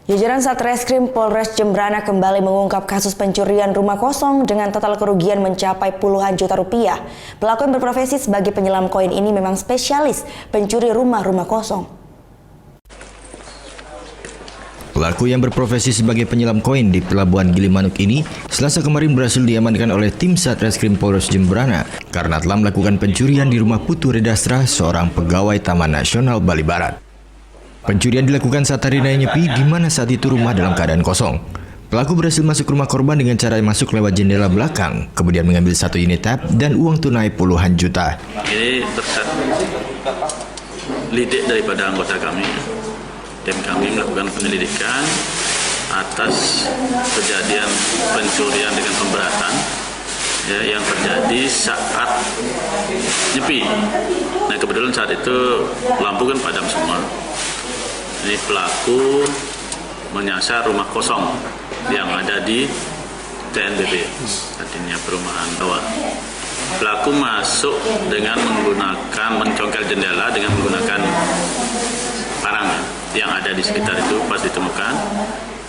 Jajaran Satreskrim Polres Jembrana kembali mengungkap kasus pencurian rumah kosong dengan total kerugian mencapai puluhan juta rupiah. Pelaku yang berprofesi sebagai penyelam koin ini memang spesialis pencuri rumah-rumah kosong. Pelaku yang berprofesi sebagai penyelam koin di Pelabuhan Gilimanuk ini Selasa kemarin berhasil diamankan oleh tim Satreskrim Polres Jembrana karena telah melakukan pencurian di rumah Putu Redastra, seorang pegawai Taman Nasional Bali Barat. Pencurian dilakukan saat hari raya Nyepi, di mana saat itu rumah dalam keadaan kosong. Pelaku berhasil masuk rumah korban dengan cara masuk lewat jendela belakang, kemudian mengambil 1 unit tab dan uang tunai puluhan juta. Ini terkait lidik daripada anggota kami. Tim kami melakukan penyelidikan atas kejadian pencurian dengan pemberatan yang terjadi saat Nyepi. Nah, kebetulan saat itu lampu kan padam semua. Ini pelaku menyasar rumah kosong yang ada di TNBB, artinya perumahan bawah. Pelaku masuk dengan mencongkel jendela dengan menggunakan parang yang ada di sekitar itu pas ditemukan,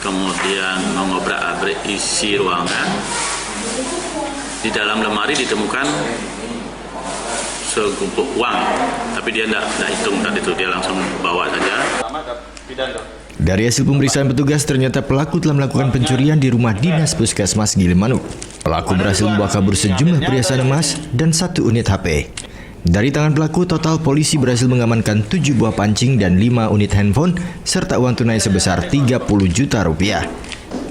kemudian mengobrak-abrik isi ruangan. Di dalam lemari ditemukan segumpuk uang, tapi dia tidak hitung tadi itu, dia langsung bawa saja. Dari hasil pemeriksaan petugas, ternyata pelaku telah melakukan pencurian di rumah dinas Puskesmas Gilimanuk. Pelaku berhasil membawa kabur sejumlah perhiasan emas dan 1 unit HP. Dari tangan pelaku, total polisi berhasil mengamankan 7 buah pancing dan 5 unit handphone serta uang tunai sebesar 30 juta rupiah.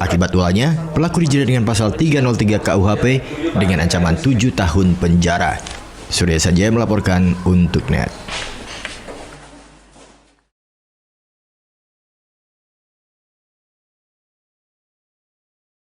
Akibat ulahnya, pelaku dijerat dengan pasal 303 KUHP dengan ancaman 7 tahun penjara. Surya Sanjaya melaporkan untuk NET.